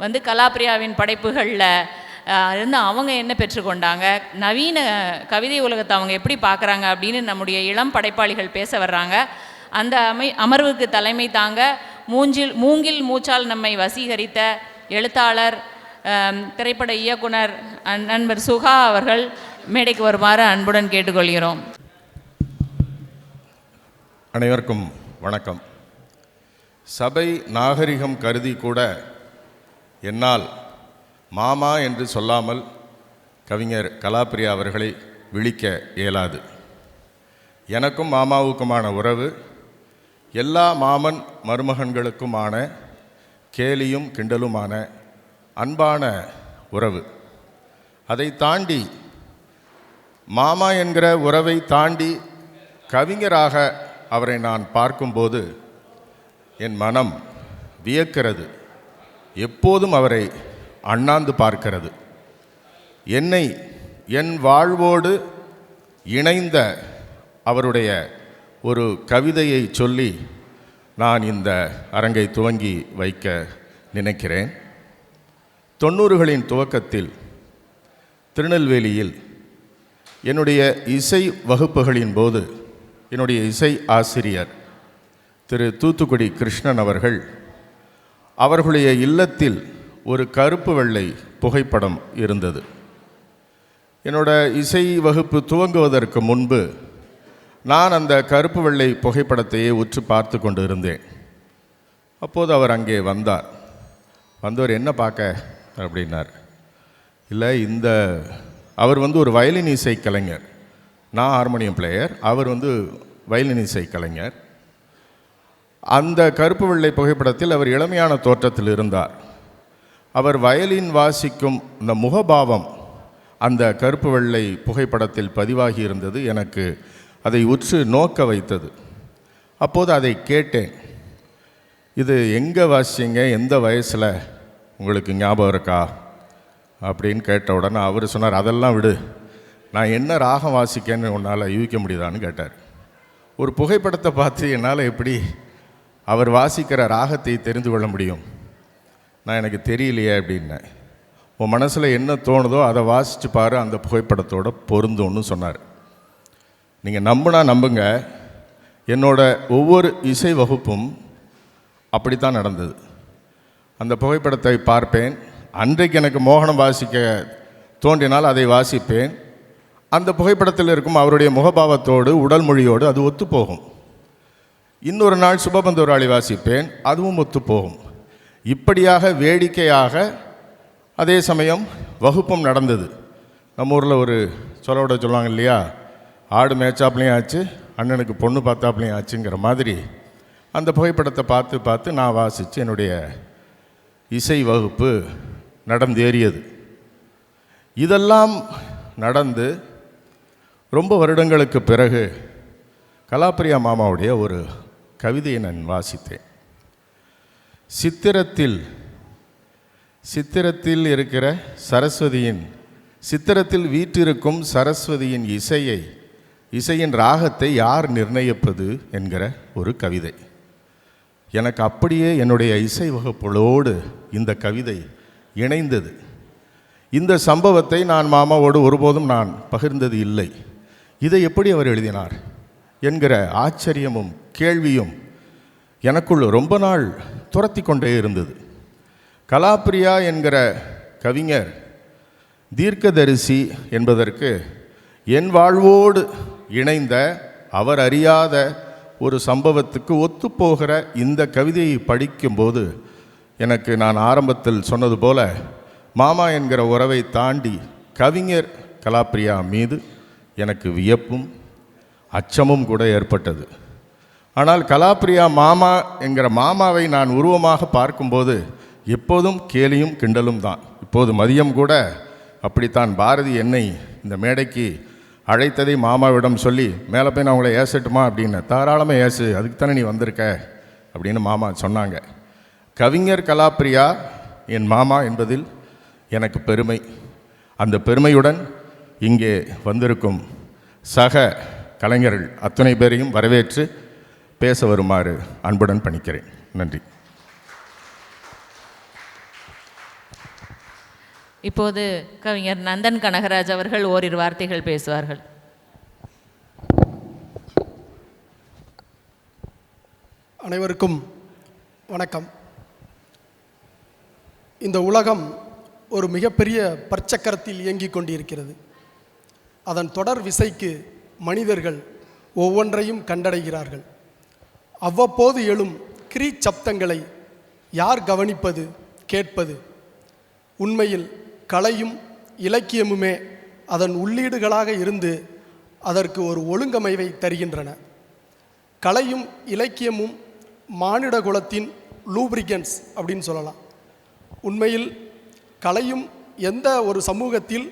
வந்து கலாப்ரியாவின் படைப்புகளில் இருந்து அவங்க என்ன பெற்றுக்கொண்டாங்க, நவீன கவிதை உலகத்தை அவங்க எப்படி பார்க்குறாங்க அப்படின்னு நம்முடைய இளம் படைப்பாளிகள் பேச வர்றாங்க. அந்த அமர்வுக்கு தலைமை தாங்க மூங்கில் மூச்சால் நம்மை வசீகரித்த எழுத்தாளர், திரைப்பட இயக்குனர் நண்பர் சுகா அவர்கள் மேடைக்கு வருமாறு அன்புடன் கேட்டுக்கொள்கிறோம். அனைவருக்கும் வணக்கம். சபை நாகரிகம் கருதி கூட என்னால் மாமா என்று சொல்லாமல் கவிஞர் கலாப்ரியா அவர்களை விழிக்க இயலாது. எனக்கும் மாமாவுக்குமான உறவு எல்லா மாமன் மருமகன்களுக்குமான கேலியும் கிண்டலுமான அன்பான உறவு. அதை தாண்டி மாமா என்கிற உறவை தாண்டி கவிஞராக அவரை நான் பார்க்கும்போது என் மனம் வியக்கிறது. எப்போதும் அவரை அண்ணாந்து பார்க்கிறது. என்னை என் வாழ்வோடு இணைந்த அவருடைய ஒரு கவிதையை சொல்லி நான் இந்த அரங்கை துவங்கி வைக்க நினைக்கிறேன். 90களின் துவக்கத்தில் திருநெல்வேலியில் என்னுடைய இசை வகுப்புகளின் போது என்னுடைய இசை ஆசிரியர் திரு தூத்துக்குடி கிருஷ்ணன் அவர்களுடைய இல்லத்தில் ஒரு கருப்பு வெள்ளை புகைப்படம் இருந்தது. என்னோட இசை வகுப்பு துவங்குவதற்கு முன்பு நான் அந்த கருப்பு வெள்ளை புகைப்படத்தையே உற்று பார்த்து கொண்டு இருந்தேன். அப்போது அவர் அங்கே வந்தார். வந்தவர் என்ன பார்க்க அப்படின்னார். இல்லை, அவர் ஒரு வயலின் இசை கலைஞர், நான் ஹார்மோனியம் பிளேயர், அவர் வயலின் இசை கலைஞர். அந்த கருப்பு வெள்ளை புகைப்படத்தில் அவர் இளமையான தோற்றத்தில் இருந்தார். அவர் வயலின் வாசிக்கும் அந்த முகபாவம் அந்த கருப்பு வெள்ளை புகைப்படத்தில் பதிவாகி இருந்தது. எனக்கு அதை உற்று நோக்க வைத்தது. அப்போது அதை கேட்டேன். இது எங்கே வாசிச்சிங்க, எந்த வயசில், உங்களுக்கு ஞாபகம் இருக்கா அப்படின்னு கேட்ட உடனே அவர் சொன்னார், அதெல்லாம் விடு, நான் என்ன ராகம் வாசிக்கேன்னு உன்னால் யூகிக்க முடியுதான்னு கேட்டார். ஒரு புகைப்படத்தை பார்த்து என்னால் எப்படி அவர் வாசிக்கிற ராகத்தை தெரிந்து கொள்ள முடியும்? நான் எனக்கு தெரியலையே அப்படின்னேன். உன் மனசில் என்ன தோணுதோ அதை வாசித்து பாரு, அந்த புகைப்படத்தோட பொருந்தும்னு சொன்னார். நீங்கள் நம்புனா நம்புங்க, என்னோட ஒவ்வொரு இசை வகுப்பும் அப்படித்தான் நடந்தது. அந்த புகைப்படத்தை பார்ப்பேன். அன்றைக்கு எனக்கு மோகனம் வாசிக்க தோன்றினால் அதை வாசிப்பேன். அந்த புகைப்படத்தில் இருக்கும் அவருடைய முகபாவத்தோடு உடல் மொழியோடு அது ஒத்துப்போகும். இன்னொரு நாள் சுபபந்தூராளி வாசிப்பேன், அதுவும் ஒத்துப்போகும். இப்படியாக வேடிக்கையாக அதே சமயம் வகுப்பும் நடந்தது. நம்ம ஊரில் ஒரு சொல்லோட சொல்லுவாங்க இல்லையா, ஆடு மேய்ச்சாப்லையும் ஆச்சு, அண்ணனுக்கு பொண்ணு பார்த்தாப்லையும் ஆச்சுங்கிற மாதிரி அந்த புகைப்படத்தை பார்த்து பார்த்து நான் வாசித்து என்னுடைய இசை வகுப்பு நடந்தேறியது. இதெல்லாம் நடந்து ரொம்ப வருடங்களுக்கு பிறகு கலாப்ரியா மாமாவுடைய ஒரு கவிதையை நான் வாசித்தேன். சித்திரத்தில் இருக்கிற சித்திரத்தில் வீற்றிருக்கும் சரஸ்வதியின் இசையின் ராகத்தை யார் நிர்ணயிப்பது என்கிற ஒரு கவிதை. எனக்கு அப்படியே என்னுடைய இசை வகுப்புகளோடு இந்த கவிதை இணைந்தது. இந்த சம்பவத்தை நான் மாமாவோடு ஒருபோதும் நான் பகிர்ந்தது இல்லை. இதை எப்படி அவர் எழுதினார் என்கிற ஆச்சரியமும் கேள்வியும் எனக்குள் ரொம்ப நாள் துரத்தி கொண்டே இருந்தது. கலாப்ரியா என்கிற கவிஞர் தீர்க்கதரிசி என்பதற்கு என் வாழ்வோடு இணைந்த அவர் அறியாத ஒரு சம்பவத்துக்கு ஒத்துப்போகிற இந்த கவிதையை படிக்கும்போது எனக்கு நான் ஆரம்பத்தில் சொன்னது போல மாமா என்கிற உறவை தாண்டி கவிஞர் கலாப்ரியா மீது எனக்கு வியப்பும் அச்சமும் கூட ஏற்பட்டது. ஆனால் கலாப்ரியா மாமா என்கிற மாமாவை நான் உருவமாக பார்க்கும்போது எப்போதும் கேலியும் கிண்டலும் தான். இப்போது மதியம் கூட அப்படித்தான். பாரதி என்னை இந்த மேடைக்கு அழைத்ததை மாமாவிடம் சொல்லி, மேலே போய் நான் உங்களை ஏசட்டுமா அப்படின்னு. தாராளமாக ஏசு, அதுக்கு தானே நீ வந்திருக்க அப்படின்னு மாமா சொன்னாங்க. கவிஞர் கலாப்ரியா என் மாமா என்பதில் எனக்கு பெருமை. அந்த பெருமையுடன் இங்கே வந்திருக்கும் சக கலைஞர்கள் அத்தனை பேரையும் வரவேற்று பேச வருமாறு அன்புடன் பணிக்கிறேன். நன்றி. இப்போது கவிஞர் நந்தன் கனகராஜ் அவர்கள் ஓரிரு வார்த்தைகள் பேசுவார்கள். அனைவருக்கும் வணக்கம். இந்த உலகம் ஒரு மிகப்பெரிய பற்சக்கரத்தில் இயங்கிக் கொண்டிருக்கிறது. அதன் தொடர் விசைக்கு மனிதர்கள் ஒவ்வொன்றையும் கண்டடைகிறார்கள். அவ்வப்போது எழும் கிரீச் சப்தங்களை யார் கவனிப்பது, கேட்பது? உண்மையில் கலையும் இலக்கியமுமே அதன் உள்ளீடுகளாக இருந்து அதற்கு ஒரு ஒழுங்கமைவை தருகின்றன. கலையும் இலக்கியமும் மானிட குலத்தின் லூப்ரிகன்ஸ் அப்படின்னு சொல்லலாம். உண்மையில் கலையும் எந்த ஒரு சமூகத்தில்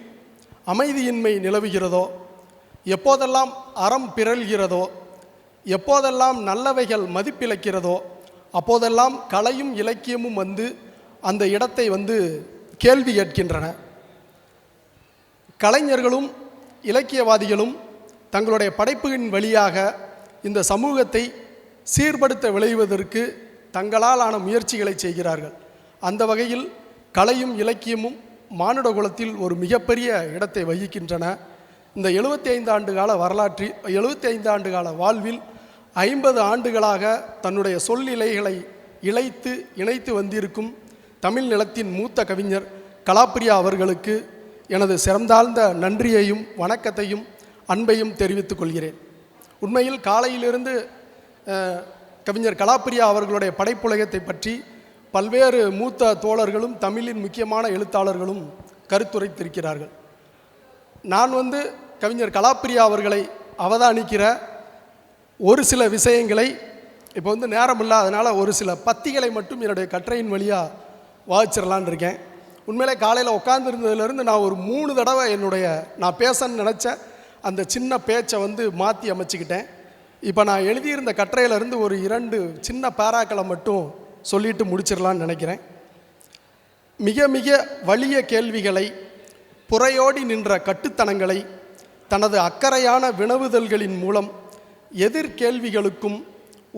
அமைதியின்மை நிலவுகிறதோ, எப்போதெல்லாம் அறம் பிறழ்கிறதோ, எப்போதெல்லாம் நல்லவைகள் மதிப்பிழக்கிறதோ, அப்போதெல்லாம் கலையும் இலக்கியமும் அந்த இடத்தை கேள்வி கேட்கின்றன. கலைஞர்களும் இலக்கியவாதிகளும் தங்களுடைய படைப்புகளின் வழியாக இந்த சமூகத்தை சீர்படுத்த விளைவதற்கு தங்களால் ஆன முயற்சிகளை செய்கிறார்கள். அந்த வகையில் கலையும் இலக்கியமும் மானுட குலத்தில் ஒரு மிகப்பெரிய இடத்தை வகிக்கின்றன. இந்த 75 ஆண்டு கால வரலாற்றில் 75 ஆண்டு கால வாழ்வில் 50 ஆண்டுகளாக தன்னுடைய சொல்லிலைகளை இணைத்து வந்திருக்கும் தமிழ் நிலத்தின் மூத்த கவிஞர் கலாப்பிரியா அவர்களுக்கு எனது சிறந்தாழ்ந்த நன்றியையும் வணக்கத்தையும் அன்பையும் தெரிவித்துக் கொள்கிறேன். உண்மையில் காலையிலிருந்து கவிஞர் கலாப்பிரியா அவர்களுடைய படைப்புலகத்தை பற்றி பல்வேறு மூத்த தோழர்களும் தமிழின் முக்கியமான எழுத்தாளர்களும் கருத்துரைத்திருக்கிறார்கள். நான் கவிஞர் கலாப்பிரியா அவர்களை அவதானிக்கிற ஒரு சில விஷயங்களை இப்போ நேரம் இல்லை, அதனால் ஒரு சில பத்திகளை மட்டும் என்னுடைய கட்டுரையின் வழியாக வாசிச்சிடலான் இருக்கேன். உண்மையிலே காலையில் உட்காந்துருந்ததுலேருந்து நான் ஒரு 3 தடவை நான் பேசன்னு நினச்ச அந்த சின்ன பேச்சை மாற்றி அமைச்சிக்கிட்டேன். இப்போ நான் எழுதியிருந்த கட்டுரையிலேருந்து ஒரு 2 சின்ன பேராக்களை மட்டும் சொல்லிட்டு முடிச்சிடலான்னு நினைக்கிறேன். மிக மிக வலிய கேள்விகளை, புறையோடி நின்ற கட்டுத்தனங்களை தனது அக்கறையான வினவுதல்களின் மூலம் எதிர்கேள்விகளுக்கும்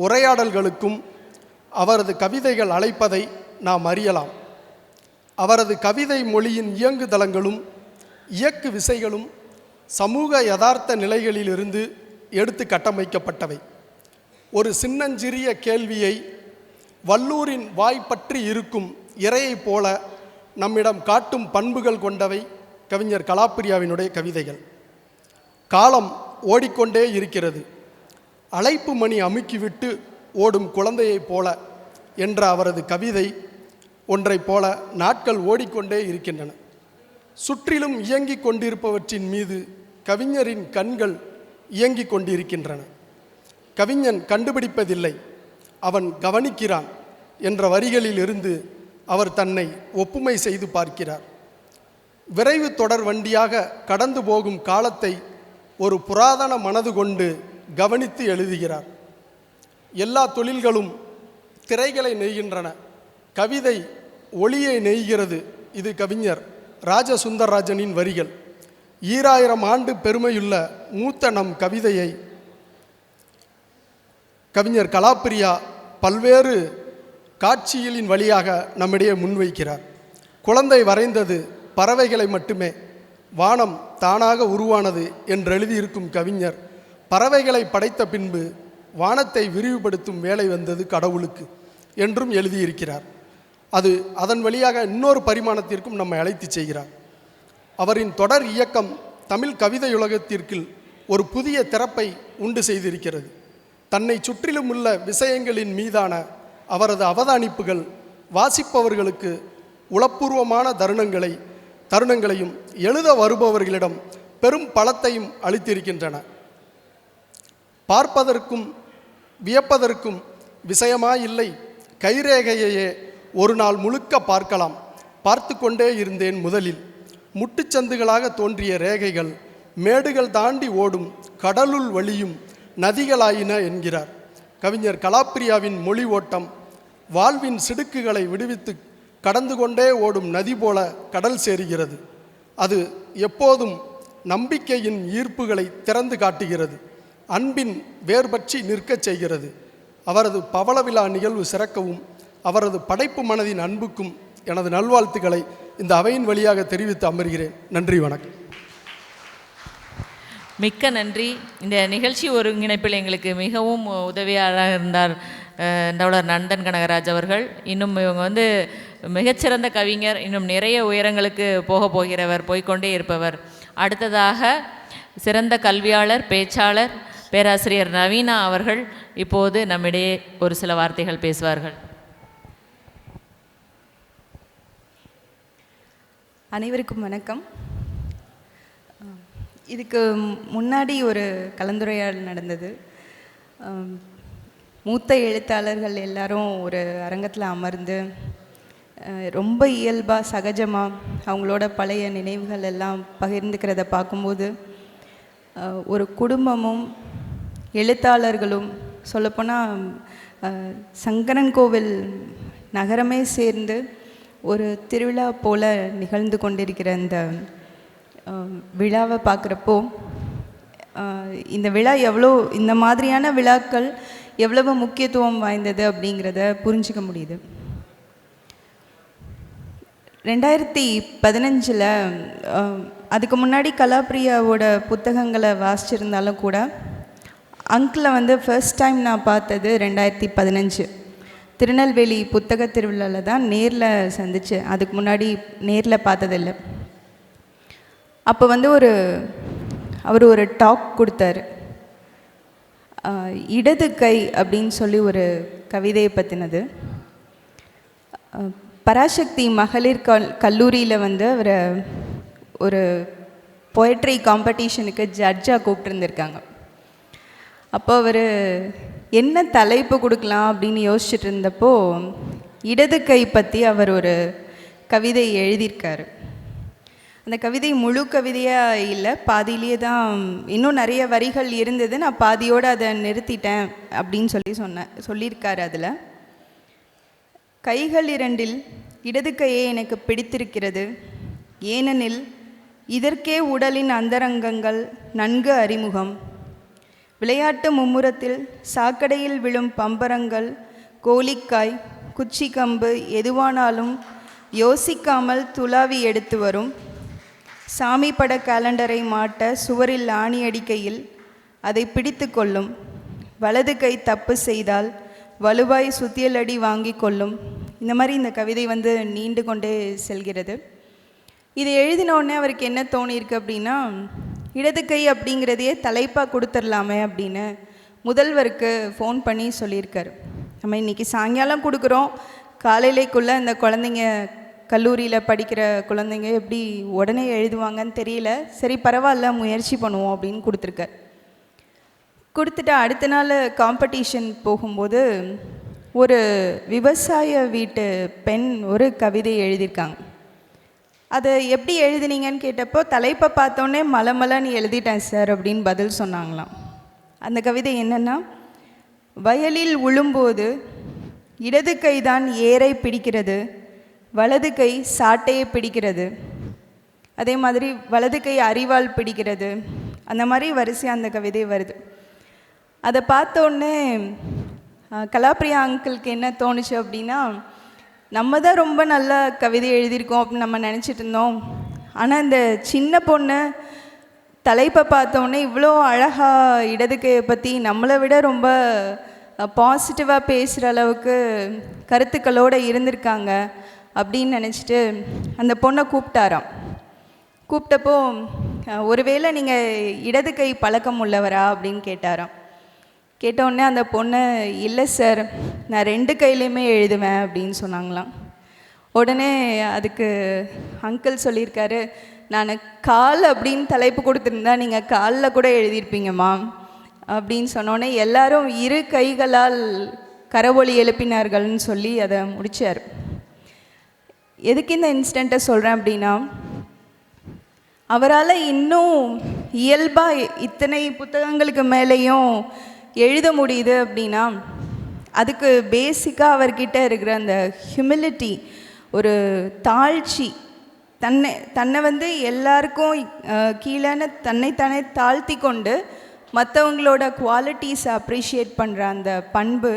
உரையாடல்களுக்கும் அவரது கவிதைகள் அழைப்பதை நாம் அறியலாம். அவரது கவிதை மொழியின் இயங்குதளங்களும் இயக்கு விசைகளும் சமூக யதார்த்த நிலைகளிலிருந்து எடுத்து கட்டமைக்கப்பட்டவை. ஒரு சின்னஞ்சிறிய கேள்வியை வல்லூரின் வாய்ப்பற்றி இருக்கும் இறையைப் போல நம்மிடம் காட்டும் பண்புகள் கொண்டவை கவிஞர் கலாப்பிரியாவினுடைய கவிதைகள். காலம் ஓடிக்கொண்டே இருக்கிறது. அழைப்பு மணி அமுக்கிவிட்டு ஓடும் குழந்தையைப் போல என்ற அவரது கவிதை ஒன்றைப் போல நாட்கள் ஓடிக்கொண்டே இருக்கின்றன. சுற்றிலும் இயங்கிக் கொண்டிருப்பவற்றின் மீது கவிஞரின் கண்கள் இயங்கிக் கொண்டிருக்கின்றன. கவிஞன் கண்டுபிடிப்பதில்லை, அவன் கவனிக்கிறான் என்ற வரிகளில் இருந்து அவர் தன்னை ஒப்புமை செய்து பார்க்கிறார். விரைவு தொடர் வண்டியாக கடந்து போகும் காலத்தை ஒரு புராதன மனது கொண்டு கவனித்து எழுதுகிறார். எல்லா தொழில்களும் திரைகளை நெய்கின்றன, கவிதை ஒளியை நெய்கிறது. இது கவிஞர் ராஜசுந்தரராஜனின் வரிகள். 2000 ஆண்டு பெருமையுள்ள மூத்த நம் கவிதையை கவிஞர் கலாப்பிரியா பல்வேறு காட்சிகளின் வழியாக நம்மிடையே முன்வைக்கிறார். குழந்தை வரைந்தது பறவைகளை மட்டுமே, வானம் தானாக உருவானது என்று எழுதியிருக்கும் கவிஞர் பறவைகளை படைத்த பின்பு வானத்தை விரிவுபடுத்தும் வேலை வந்தது கடவுளுக்கு என்றும் எழுதியிருக்கிறார். அதன் வழியாக இன்னொரு பரிமாணத்திற்கும் நம்மை அழைத்து செய்கிறார். அவரின் தொடர் இயக்கம் தமிழ் கவிதையுலகத்திற்கு ஒரு புதிய திறப்பை உண்டு செய்திருக்கிறது. தன்னை சுற்றிலும் உள்ள விஷயங்களின் மீதான அவரது அவதானிப்புகள் வாசிப்பவர்களுக்கு உளப்பூர்வமான தருணங்களையும் எழுத வருபவர்களிடம் பெரும் பலத்தையும் அளித்திருக்கின்றன. பார்ப்பதற்கும் வியப்பதற்கும் விஷயமாயில்லை, கைரேகையையே ஒரு நாள் முழுக்க பார்க்கலாம். பார்த்து கொண்டே இருந்தேன். முதலில் முட்டுச்சந்துகளாக தோன்றிய ரேகைகள் மேடுகள் தாண்டி ஓடும் கடலுள் வழியும் நதிகளாயின என்கிறார். கவிஞர் கலாப்பிரியாவின் மொழி ஓட்டம் வாழ்வின் சிடுக்குகளை விடுவித்து கடந்து கொண்டே ஓடும் நதி போல கடல் சேருகிறது. அது எப்போதும் நம்பிக்கையின் ஈர்ப்புகளை திறந்து காட்டுகிறது, அன்பின் வேர்பற்றி நிற்கச் செய்கிறது. அவரது பவள விழா நிகழ்வு சிறக்கவும் அவரது படைப்பு மனதின் அன்புக்கும் எனது நல்வாழ்த்துக்களை இந்த அவையின் வழியாக தெரிவித்து அமர்கிறேன். நன்றி, வணக்கம். மிக்க நன்றி. இந்த நிகழ்ச்சி ஒருங்கிணைப்பில் எங்களுக்கு மிகவும் உதவியாளராக இருந்தார் தோழர் நந்தன் கனகராஜ் அவர்கள். இன்னும் இவங்க மிகச்சிறந்த கவிஞர், இன்னும் நிறைய உயரங்களுக்கு போகிறவர், போய்கொண்டே இருப்பவர். அடுத்ததாக சிறந்த கல்வியாளர், பேச்சாளர் பேராசிரியர் நவீனா அவர்கள் இப்போது நம்மிடையே ஒரு சில வார்த்தைகள் பேசுவார்கள். அனைவருக்கும் வணக்கம். இதுக்கு முன்னாடி ஒரு கலந்துரையாடல் நடந்தது. மூத்த எழுத்தாளர்கள் எல்லாரும் ஒரு அரங்கத்தில் அமர்ந்து ரொம்ப இயல்பாக சகஜமாக அவங்களோட பழைய நினைவுகள் எல்லாம் பகிர்ந்துக்கிறத பார்க்கும்போது ஒரு குடும்பமும் எழுத்தாளர்களும் சொல்லப்போனால் சங்கரன் கோவில் நகரமே சேர்ந்து ஒரு திருவிழா போல் நிகழ்ந்து கொண்டிருக்கிற இந்த விழாவை பார்க்குறப்போ இந்த விழா இந்த மாதிரியான விழாக்கள் எவ்வளவு முக்கியத்துவம் வாய்ந்தது அப்படிங்கிறத புரிஞ்சிக்க முடியுது. 2015 அதுக்கு முன்னாடி கலாப்ரியாவோட புத்தகங்களை வாசிச்சிருந்தாலும் கூட அங்கிளை ஃபர்ஸ்ட் டைம் நான் பார்த்தது 2015 திருநெல்வேலி புத்தக திருவிழாவில் தான் நேரில் சந்தித்தேன். அதுக்கு முன்னாடி நேரில் பார்த்ததில்லை. அப்போ அவர் ஒரு டாக் கொடுத்தாரு. இடது கை அப்படின்னு சொல்லி ஒரு கவிதையை பற்றினது. பராசக்தி மகளிர் கல்லூரியில் அவரை ஒரு பொயட்ரி காம்படிஷனுக்கு ஜட்ஜாக கூப்பிட்டுருந்துருக்காங்க. அப்போ அவர் என்ன தலைப்பு கொடுக்கலாம் அப்படின்னு யோசிச்சுட்டு இருந்தப்போ இடது கை பற்றி அவர் ஒரு கவிதை எழுதியிருக்காரு. அந்த கவிதை முழு கவிதையாக இல்லை, பாதியிலேயே தான் இன்னும் நிறைய வரிகள் இருந்தது. நான் பாதியோடு அதை நிறுத்திட்டேன் அப்படின்னு சொல்லியிருக்காரு. அதில் கைகள் இரண்டில் இடது கையே எனக்கு பிடித்திருக்கிறது, ஏனெனில் இதற்கே உடலின் அந்தரங்கங்கள் நன்கு அறிமுகம். விளையாட்டு மும்முரத்தில் சாக்கடையில் விழும் பம்பரங்கள், கோலிக்காய், குச்சி கம்பு எதுவானாலும் யோசிக்காமல் துளாவி எடுத்து வரும். சாமி பட கேலண்டரை மாட்ட சுவரில் ஆணி அடிக்கையில் அதை பிடித்து கொள்ளும். வலது கை தப்பு செய்தால் வலுவாய் சுத்தியல் அடி வாங்கி கொள்ளும். இந்த மாதிரி இந்த கவிதை நீண்டு கொண்டே செல்கிறது. இதை எழுதினோடனே அவருக்கு என்ன தோணியிருக்கு அப்படின்னா, இடது கை அப்படிங்கிறதையே தலைப்பாக கொடுத்துடலாமே அப்படின்னு முதல்வருக்கு ஃபோன் பண்ணி சொல்லியிருக்காரு. நம்ம இன்றைக்கி சாயங்காலம் கொடுக்குறோம், காலையிலேக்குள்ளே இந்த குழந்தைங்க கல்லூரியில் படிக்கிற குழந்தைங்க எப்படி உடனே எழுதுவாங்கன்னு தெரியல, சரி பரவாயில்ல முயற்சி பண்ணுவோம் அப்படின்னு கொடுத்துருக்கார். கொடுத்துட்டு அடுத்த நாள் காம்படிஷன் போகும்போது ஒரு விவசாய வீட்டு பெண் ஒரு கவிதை எழுதியிருக்காங்க. அதை எப்படி எழுதினீங்கன்னு கேட்டப்போ தலைப்பை பார்த்தோன்னே மலமலன்னு எழுதிட்டேன் சார் அப்படின்னு பதில் சொன்னாங்களாம். அந்த கவிதை என்னென்னா, வயலில் உழும்போது இடது கைதான் ஏரை பிடிக்கிறது, வலது கை சாட்டையை பிடிக்கிறது, அதே மாதிரி வலது கை அரிவாள் பிடிக்கிறது. அந்த மாதிரி வரிசையாக அந்த கவிதை வருது. அதை பார்த்தோன்னே கலாப்ரியா அங்கிளுக்கு என்ன தோணுச்சு அப்படின்னா, நம்ம தான் ரொம்ப நல்ல கவிதை எழுதியிருக்கோம் அப்படின்னு நம்ம நினச்சிட்டு இருந்தோம். ஆனால் இந்த சின்ன பொண்ணு தலைப்பை பார்த்தோன்னே இவ்வளோ அழகாக இடது கையை பற்றி நம்மளை விட ரொம்ப பாசிட்டிவாக பேசுகிற அளவுக்கு கருத்துக்களோடு இருந்திருக்காங்க அப்படின்னு நினச்சிட்டு அந்த பொண்ணை கூப்பிட்டாராம். கூப்பிட்டப்போ ஒருவேளை நீங்கள் இடது கை பழக்கம் உள்ளவரா அப்படின்னு கேட்டாராம். கேட்டவுடனே அந்த பொண்ணு, இல்லை சார் நான் 2 கையிலையுமே எழுதுவேன் அப்படின்னு சொன்னாங்களாம். உடனே அதுக்கு அங்கிள் சொல்லியிருக்காரு, நான் கால் அப்படின்னு தலைப்பு கொடுத்துருந்தா நீங்கள் காலில் கூட எழுதியிருப்பீங்கம்மா அப்படின்னு சொன்னோடனே எல்லாரும் 2 கைகளால் கரவொலி எழுப்பினார்கள்னு சொல்லி அதை முடித்தார். எதுக்கு இந்த இன்சிடெண்ட்டை சொல்கிறேன் அப்படின்னா, அவரால் இன்னும் இயல்பாக இத்தனை புத்தகங்களுக்கு மேலேயும் எழுத முடியுது அப்படின்னா அதுக்கு பேசிக்காக அவர்கிட்ட இருக்கிற அந்த ஹியூமிலிட்டி, ஒரு தாழ்ச்சி, தன்னை எல்லாருக்கும் கீழேன்னு தன்னைத்தானே தாழ்த்தி கொண்டு மற்றவங்களோட குவாலிட்டிஸை அப்ரிஷியேட் பண்ணுற அந்த பண்பு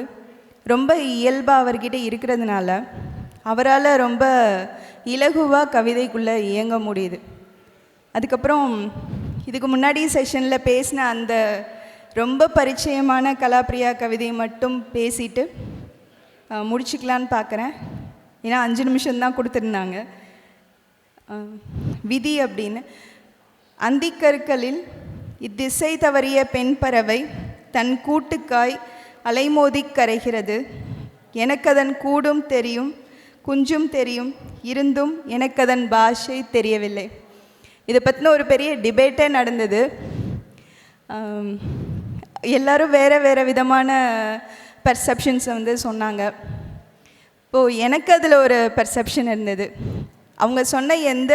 ரொம்ப இயல்பாக அவர்கிட்ட இருக்கிறதுனால அவரால் ரொம்ப இலகுவாக கவிதைக்குள்ளே இயங்க முடியுது. அதுக்கப்புறம் இதுக்கு முன்னாடி செஷனில் பேசின அந்த ரொம்ப பரிச்சயமான கலாப்ரியா கவிதை மட்டும் பேசிட்டு முடிச்சுக்கலான்னு பார்க்குறேன். ஏன்னா 5 நிமிஷம்தான் கொடுத்துருந்தாங்க. விதி அப்படின்னு. அந்திக்கற்களில் இத்திசை தவறிய பெண் பறவை தன் கூட்டுக்காய் அலைமோதி கரைகிறது. எனக்கதன் கூடும் தெரியும், குஞ்சும் தெரியும், இருந்தும் எனக்கதன் பாஷை தெரியவில்லை. இதை பற்றின ஒரு பெரிய டிபேட்டே நடந்தது. எல்லோரும் வேறு வேறு விதமான பர்செப்ஷன்ஸை வந்து சொன்னாங்க. இப்போது எனக்கு அதில் ஒரு பர்செப்ஷன் இருந்தது. அவங்க சொன்ன எந்த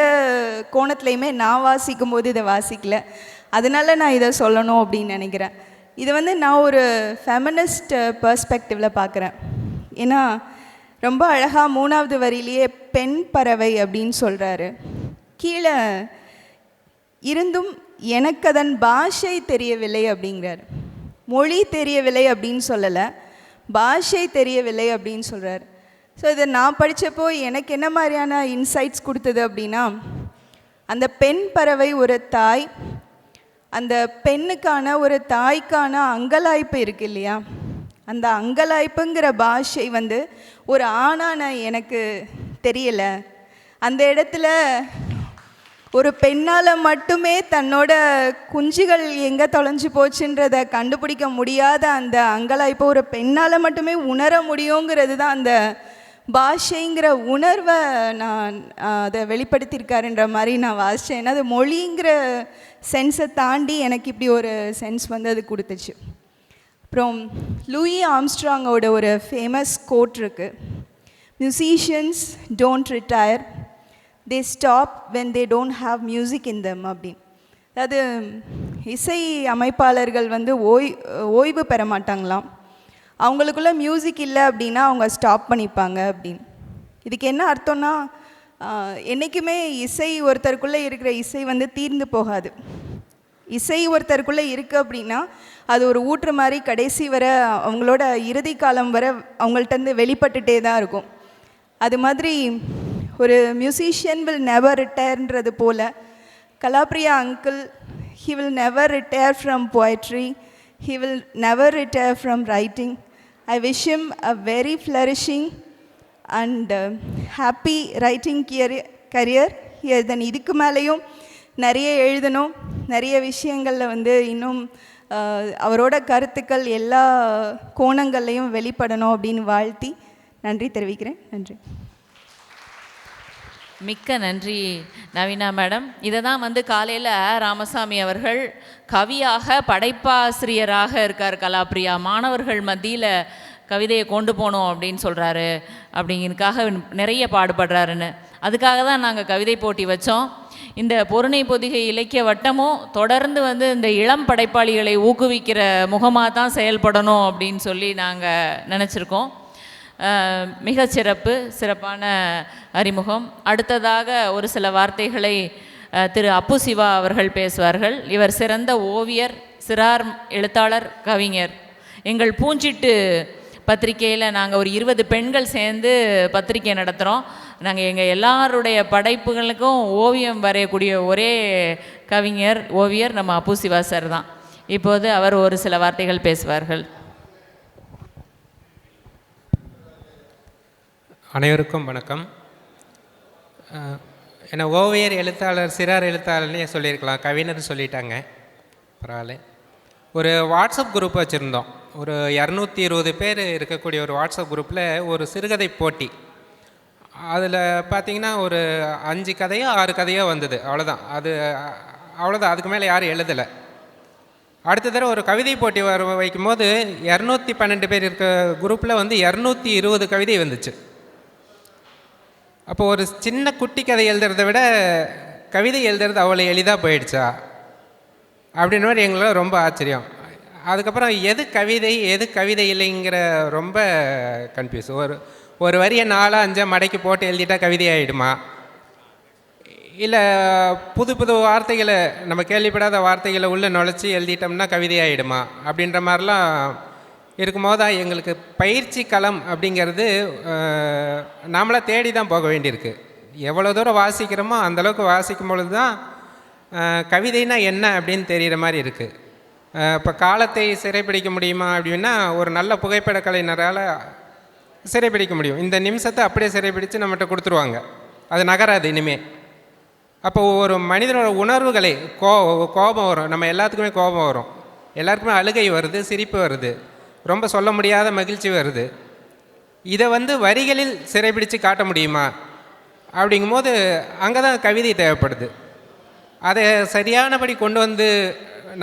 கோணத்துலையுமே நான் வாசிக்கும் போது இதை வாசிக்கல. அதனால நான் இதை சொல்லணும் அப்படின்னு நினைக்கிறேன். இது வந்து நான் ஒரு ஃபெமினிஸ்ட் பெர்ஸ்பெக்டிவில் பார்க்குறேன். ஏன்னா ரொம்ப அழகாக 3வது வரியிலேயே பெண் பறவை அப்படின்னு சொல்கிறாரு. கீழே இருந்தும் எனக்கு அதன் பாஷை தெரியவில்லை அப்படிங்கிறார். மொழி தெரியவில்லை அப்படின்னு சொல்லலை, பாஷை தெரியவில்லை அப்படின்னு சொல்கிறார். ஸோ இதை நான் படித்தப்போ எனக்கு என்ன மாதிரியான இன்சைட்ஸ் கொடுத்தது அப்படின்னா, அந்த பெண் பறவை ஒரு தாய், அந்த பெண்ணுக்கான ஒரு தாய்க்கான அங்கலாய்ப்பு இருக்குது இல்லையா, அந்த அங்கலாய்ப்புங்கிற பாஷை வந்து ஒரு ஆணான எனக்கு தெரியலை. அந்த இடத்துல ஒரு பெண்ணால் மட்டுமே தன்னோட குஞ்சுகள் எங்கே தொலைஞ்சு போச்சுன்றதை கண்டுபிடிக்க முடியாத அந்த அங்கலாய்ப்பை ஒரு பெண்ணால் மட்டுமே உணர முடியுங்கிறது தான் அந்த பாஷைங்கிற உணர்வை நான் அதை வெளிப்படுத்தியிருக்காருன்ற மாதிரி நான் வாசித்தேன். ஏன்னா அது மொழிங்கிற சென்ஸை தாண்டி எனக்கு இப்படி ஒரு சென்ஸ் வந்து அது கொடுத்துச்சு. அப்புறம் லூயி ஆம்ஸ்ட்ராங்கோட ஒரு ஃபேமஸ் கோட் இருக்குது, musicians don't retire, they stop when they don't have music in them அப்படின்னு. அதாவது இசை அமைப்பாளர்கள் வந்து ஓய்வு பெற மாட்டாங்களாம். அவங்களுக்குள்ள மியூசிக் இல்லை அப்படின்னா அவங்க ஸ்டாப் பண்ணிப்பாங்க அப்படின்னு. இதுக்கு என்ன அர்த்தம்னா, என்றைக்குமே இசை ஒருத்தருக்குள்ளே இருக்கிற இசை வந்து தீர்ந்து போகாது. இசை ஒருத்தருக்குள்ளே இருக்குது அப்படின்னா அது ஒரு ஊற்று மாதிரி கடைசி வர அவங்களோட இறுதி காலம் வர அவங்கள்ட்டேருந்து வெளிப்பட்டுட்டே தான் இருக்கும். அது மாதிரி ஒரு மியூசிஷியன் வில் நெவர் ரிட்டையர்ன்றது போல் Kalapriya uncle he will never retire from poetry, he will never retire from writing. I wish him a very flourishing and happy writing career here. Then இதுக்கு மேலேயும் நிறைய எழுதணும், நிறைய விஷயங்களில் வந்து இன்னும் அவரோட கருத்துக்கள் எல்லா கோணங்கள்லையும் வெளிப்படணும் அப்படின்னு வாழ்த்தி நன்றி தெரிவிக்கிறேன். நன்றி. மிக்க நன்றி நவீனா மேடம். இதை தான் வந்து காலையில் ராமசாமி அவர்கள் கவியாக படைப்பாசிரியராக இருக்கார் கலாப்ரியா, மாணவர்கள் மத்தியில் கவிதையை கொண்டு போகணும் அப்படின்னு சொல்கிறாரு, அப்படிங்கிறதுக்காக நிறைய பாடுபடுறாருன்னு. அதுக்காக தான் நாங்கள் கவிதை போட்டி வச்சோம். இந்த பொருணை பொதிகை இலக்கிய வட்டமும் தொடர்ந்து வந்து இந்த இளம் படைப்பாளிகளை ஊக்குவிக்கிற முகமாக தான் செயல்படணும் அப்படின்னு சொல்லி நாங்கள் நினச்சிருக்கோம். சிறப்பான அறிமுகம். அடுத்ததாக ஒரு சில வார்த்தைகளை திரு அப்பு சிவா அவர்கள் பேசுவார்கள். இவர் சிறந்த ஓவியர், சிறார் எழுத்தாளர், கவிஞர். எங்கள் பூஞ்சிட்டு பத்திரிகையில் நாங்கள் ஒரு 20 பெண்கள் சேர்ந்து பத்திரிகை நடத்துகிறோம். நாங்கள் எங்கள் எல்லாருடைய படைப்புகளுக்கும் ஓவியம் வரையக்கூடிய ஒரே கவிஞர், ஓவியர் நம்ம அப்பு சிவா சார் தான். இப்போது அவர் ஒரு சில வார்த்தைகள் பேசுவார்கள். அனைவருக்கும் வணக்கம். என்ன ஓவியர், எழுத்தாளர், சிறார் எழுத்தாளர்னே சொல்லியிருக்கலாம், கவிஞர் சொல்லிட்டாங்க, பரவாயில்ல. ஒரு வாட்ஸ்அப் குரூப் வச்சுருந்தோம். ஒரு 220 பேர் இருக்கக்கூடிய ஒரு வாட்ஸ்அப் குரூப்பில் ஒரு சிறுகதை போட்டி. அதில் பார்த்திங்கன்னா ஒரு 5 கதையோ 6 கதையோ வந்தது, அவ்வளோதான். அவ்வளோதான், அதுக்கு மேலே யாரும் எழுதலை. அடுத்த தடவை ஒரு கவிதை போட்டி வைக்கும்போது 212 பேர் இருக்க குரூப்பில் வந்து 220 கவிதை வந்துச்சு. அப்போ ஒரு சின்ன குட்டி கதை எழுதுறதை விட கவிதை எழுதுறது அவ்வளோ எளிதாக போயிடுச்சா அப்படின்ற மாதிரி எங்களால் ரொம்ப ஆச்சரியம். அதுக்கப்புறம் எது கவிதை எது கவிதை இல்லைங்கிற ரொம்ப கன்ஃபியூஸ். ஒரு வரியை 4-5 மடக்கி போட்டு எழுதிட்டா கவிதை ஆகிடுமா, இல்லை புது புது வார்த்தைகளை, நம்ம கேள்விப்படாத வார்த்தைகளை உள்ளே நுழைச்சி எழுதிட்டோம்னா கவிதை ஆகிடுமா அப்படின்ற மாதிரிலாம் இருக்கும்போது தான் எங்களுக்கு பயிற்சி களம் அப்படிங்கிறது நாமளாக தேடி தான் போக வேண்டியிருக்கு. எவ்வளோ தூரம் வாசிக்கிறோமோ அந்தளவுக்கு வாசிக்கும் பொழுது தான் கவிதைனா என்ன அப்படின்னு தெரிகிற மாதிரி இருக்குது. இப்போ காலத்தை சிறைப்பிடிக்க முடியுமா அப்படின்னா ஒரு நல்ல புகைப்பட கலைஞரால் சிறைப்பிடிக்க முடியும். இந்த நிமிஷத்தை அப்படியே சிறைப்பிடித்து நம்மகிட்ட கொடுத்துருவாங்க, அது நகராது இனிமேல். அப்போ ஒரு மனிதனோட உணர்வுகளை கோபம் வரும், நம்ம எல்லாத்துக்குமே கோபம் வரும், எல்லாருக்குமே அழுகை வருது, சிரிப்பு வருது, ரொம்ப சொல்ல முடியாத மகிழ்ச்சி வருது. இதை வரிகளில் சிறைப்பிடித்து காட்ட முடியுமா அப்படிங்கும்போது அங்கே தான் கவிதை தேவைப்படுது. அதை சரியானபடி கொண்டு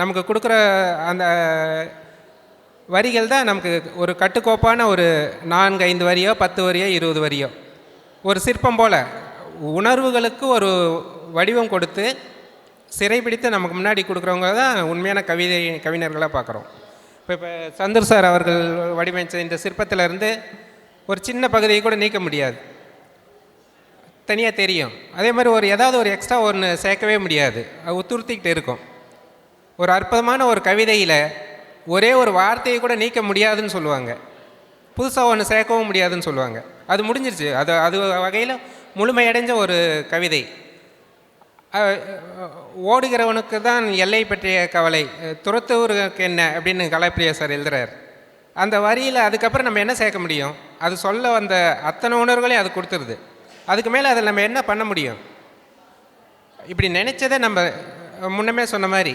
நமக்கு கொடுக்குற அந்த வரிகள் தான் நமக்கு ஒரு கட்டுக்கோப்பான ஒரு 4-5 வரியோ 10 வரியோ 20 வரியோ ஒரு சிற்பம் போல் உணர்வுகளுக்கு ஒரு வடிவம் கொடுத்து சிறைப்பிடித்து நமக்கு முன்னாடி கொடுக்குறவங்க தான் உண்மையான கவிஞர்களாக பார்க்குறோம். இப்போ சந்தூர் சார் அவர்கள் வடிவமைச்ச இந்த சிற்பத்திலேருந்து ஒரு சின்ன பகுதியை கூட நீக்க முடியாது, தனியாக தெரியும். அதே மாதிரி ஏதாவது ஒரு எக்ஸ்ட்ரா ஒன்று சேர்க்கவே முடியாது, அது உத்துறுத்திக்கிட்டு இருக்கும். ஒரு அற்புதமான ஒரு கவிதையில் ஒரே ஒரு வார்த்தையை கூட நீக்க முடியாதுன்னு சொல்லுவாங்க, புதுசாக ஒன்று சேர்க்கவும் முடியாதுன்னு சொல்லுவாங்க. அது முடிஞ்சிருச்சு, அது வகையில் முழுமையடைஞ்ச ஒரு கவிதை. ஓடுகிறவனுக்கு தான் எல்லை பற்றிய கவலை, துரத்துவருக்கு என்ன அப்படின்னு கலாப்பிரியா சார் எழுதுறார். அந்த வரியில் அதுக்கப்புறம் நம்ம என்ன சேர்க்க முடியும்? அது சொல்ல வந்த அத்தனை உணர்வுகளையும் அது கொடுத்துருது. அதுக்கு மேலே அதில் நம்ம என்ன பண்ண முடியும்? இப்படி நினச்சதை நம்ம முன்னமே சொன்ன மாதிரி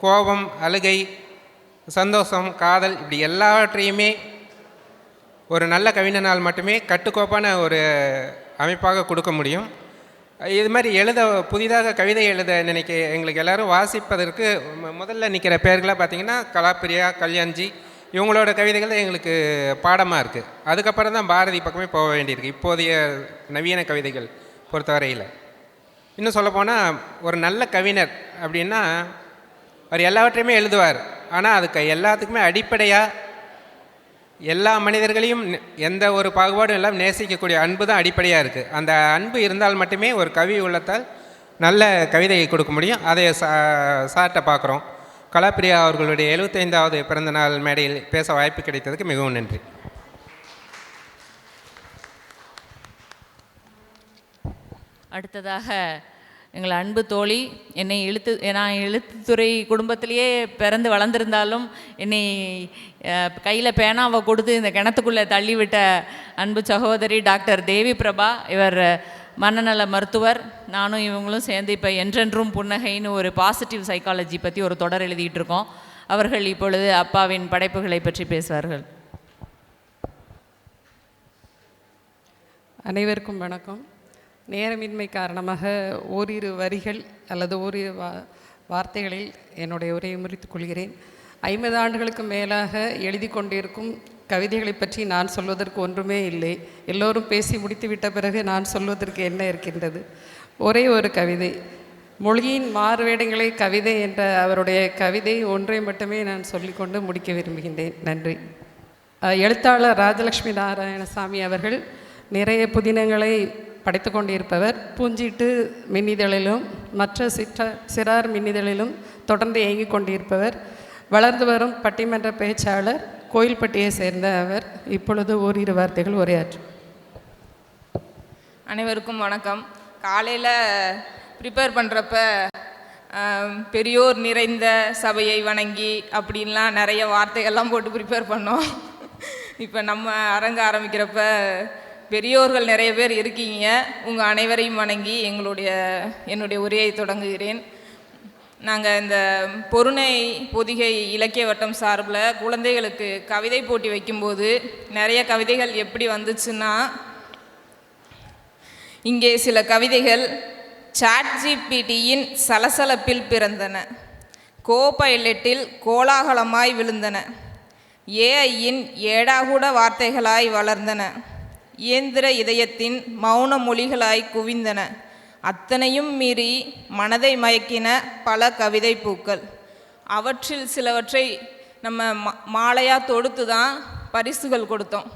கோபம், அழுகை, சந்தோஷம், காதல், இப்படி எல்லாவற்றையுமே ஒரு நல்ல கவிஞனால் மட்டுமே கட்டுக்கோப்பான ஒரு அமைப்பாக கொடுக்க முடியும். இது மாதிரி புதிதாக கவிதை எழுத எங்களுக்கு எல்லோரும் வாசிப்பதற்கு முதல்ல நிற்கிற பேர்களாக பார்த்திங்கன்னா கலாப்பிரியா, கல்யாண்ஜி, இவங்களோட கவிதைகள் தான் எங்களுக்கு பாடமாக இருக்குது. அதுக்கப்புறம் தான் பாரதி பக்கமே போக வேண்டியிருக்கு இப்போதைய நவீன கவிதைகள் பொறுத்தவரையில். இன்னும் சொல்லப்போனால் ஒரு நல்ல கவிஞர் அப்படின்னா அவர் எல்லாவற்றையுமே எழுதுவார், ஆனால் அதுக்கு எல்லாத்துக்குமே அடிப்படையாக எல்லா மனிதர்களையும் எந்த ஒரு பாகுபாடும் எல்லாம் நேசிக்கக்கூடிய அன்பு தான் அடிப்படையாக இருக்குது. அந்த அன்பு இருந்தால் மட்டுமே ஒரு கவி உள்ளத்தால் நல்ல கவிதையை கொடுக்க முடியும். அதை சார்ட்ட பார்க்குறோம். கலாப்பிரியா அவர்களுடைய 75வது பிறந்தநாள் மேடையில் பேச வாய்ப்பு கிடைத்ததுக்கு மிகவும் நன்றி. அடுத்ததாக எங்கள் அன்பு தோழி, நான் எழுத்துத்துறை குடும்பத்திலேயே பிறந்து வளர்ந்துருந்தாலும் என்னை கையில் பேனாவை கொடுத்து இந்த கிணத்துக்குள்ளே தள்ளிவிட்ட அன்பு சகோதரி டாக்டர் தேவி பிரபா. இவர் மனநல மருத்துவர். நானும் இவங்களும் சேர்ந்து இப்போ என்றென்றும் புன்னகைன்னு ஒரு பாசிட்டிவ் சைக்காலஜி பற்றி ஒரு தொடர் எழுதிட்டு இருக்கோம். அவர்கள் இப்பொழுது அப்பாவின் படைப்புகளை பற்றி பேசுவார்கள். அனைவருக்கும் வணக்கம். நேரமின்மை காரணமாக ஓரிரு வரிகள் அல்லது ஓரிரு வார்த்தைகளில் என்னுடைய உரையை முறித்துக் கொள்கிறேன். 50 ஆண்டுகளுக்கு மேலாக எழுதி கொண்டிருக்கும் கவிதைகளை பற்றி நான் சொல்வதற்கு ஒன்றுமே இல்லை. எல்லோரும் பேசி முடித்துவிட்ட பிறகு நான் சொல்வதற்கு என்ன இருக்கின்றது? ஒரே ஒரு கவிதை, மொழியின் மாறுவேடங்களை கவிதை என்ற அவருடைய கவிதை ஒன்றை மட்டுமே நான் சொல்லிக்கொண்டு முடிக்க விரும்புகின்றேன். நன்றி. எழுத்தாளர் ராஜலக்ஷ்மி நாராயணசாமி அவர்கள் நிறைய புதினங்களை படைத்து கொண்டிருப்பவர். பூஞ்சிட்டு மின்னிதழிலும் மற்ற சிறார் மின்னிதழிலும் தொடர்ந்து இயங்கிக் கொண்டிருப்பவர். வளர்ந்து வரும் பட்டிமன்ற பேச்சாளர், கோயில்பட்டியை சேர்ந்த அவர். இப்பொழுது ஓரிரு வார்த்தைகள் உரையாற்றும். அனைவருக்கும் வணக்கம். காலையில் ப்ரிப்பேர் பண்ணுறப்ப பெரியோர் நிறைந்த சபையை வணங்கி அப்படின்லாம் நிறைய வார்த்தைகள்லாம் போட்டு ப்ரிப்பேர் பண்ணோம். இப்போ நம்ம அரங்க ஆரம்பிக்கிறப்ப பெரியோர்கள் நிறைய பேர் இருக்கீங்க, உங்கள் அனைவரையும் வணங்கி என்னுடைய உரையை தொடங்குகிறேன். நாங்கள் இந்த பொருணை பொதிகை இலக்கிய வட்டம் சார்பில் குழந்தைகளுக்கு கவிதை போட்டி வைக்கும்போது நிறைய கவிதைகள் எப்படி வந்துச்சுன்னா, இங்கே சில கவிதைகள் சாட்ஜிபிடியின் சலசலப்பில் பிறந்தன, கோபைலட்டில் கோலாகலமாய் விழுந்தன, ஏஐயின் ஏடாகூட வார்த்தைகளாய் வளர்ந்தன, இயந்திர இதயத்தின் மௌன மொழிகளாய் குவிந்தன, அத்தனையும் மீறி மனதை மயக்கின பல கவிதை பூக்கள். அவற்றில் சிலவற்றை நம்ம மாலையாக தொடுத்து தான் பரிசுகள் கொடுத்தோம்.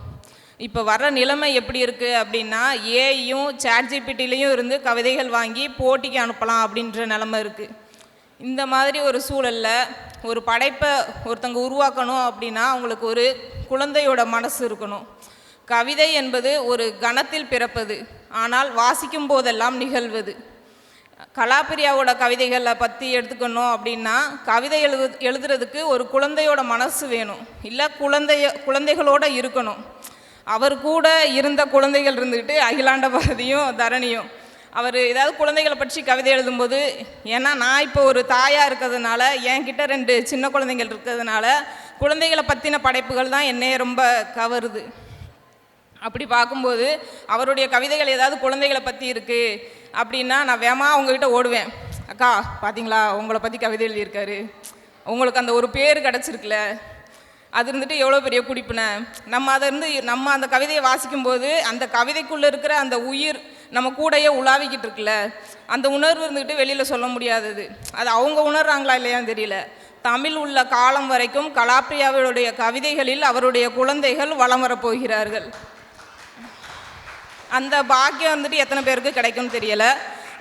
இப்போ வர்ற நிலைமை எப்படி இருக்குது அப்படின்னா, ஏஐயும் சாட்ஜிபிடிலையும் இருந்து கவிதைகள் வாங்கி போட்டிக்கு அனுப்பலாம் அப்படின்ற நிலைமை இருக்குது. இந்த மாதிரி ஒரு சூழலில் ஒரு படைப்பை ஒருத்தங்க உருவாக்கணும் அப்படின்னா அவங்களுக்கு ஒரு குழந்தையோட மனசு இருக்கணும். கவிதை என்பது ஒரு கணத்தில் பிறப்பது. ஆனால் வாசிக்கும் போதெல்லாம் நிகழ்வது. கலாப்பிரியாவோட கவிதைகளை பற்றி எடுத்துக்கணும் அப்படின்னா, கவிதை எழுதுறதுக்கு ஒரு குழந்தையோட மனசு வேணும், இல்லை குழந்தைகளோடு இருக்கணும். அவர் கூட இருந்த குழந்தைகள் இருந்துக்கிட்டு அகிலாண்ட பாரதியும் தரணியும், அவர் ஏதாவது குழந்தைகளை பற்றி கவிதை எழுதும்போது, ஏன்னா நான் இப்போ ஒரு தாயாக இருக்கிறதுனால, என்கிட்ட 2 சின்ன குழந்தைகள் இருக்கிறதுனால குழந்தைகளை பற்றின படைப்புகள் தான் என்னைய ரொம்ப கவருது. அப்படி பார்க்கும்போது அவருடைய கவிதைகள் ஏதாவது குழந்தைகளை பற்றி இருக்குது அப்படின்னா நான் வேகமாக அவங்ககிட்ட ஓடுவேன். அக்கா பார்த்தீங்களா, உங்களை பற்றி கவிதை எழுதியிருக்காரு, உங்களுக்கு அந்த ஒரு பேர் கிடச்சிருக்குல்ல, அது இருந்துட்டு எவ்வளோ பெரிய குடிப்பின. நம்ம அந்த கவிதையை வாசிக்கும்போது அந்த கவிதைக்குள்ளே இருக்கிற அந்த உயிர் நம்ம கூடையே உலாவிக்கிட்டு இருக்குல்ல, அந்த உணர்வு இருந்துக்கிட்டு வெளியில் சொல்ல முடியாதது. அது அவங்க உணர்றாங்களா இல்லையான்னு தெரியல. தமிழ் உள்ள காலம் வரைக்கும் கலாப்பிரியாவுடைய கவிதைகளில் அவருடைய குழந்தைகள் வலம் வரப்போகிறார்கள். அந்த பாக்கியம் வந்துட்டு எத்தனை பேருக்கு கிடைக்கும்னு தெரியலை.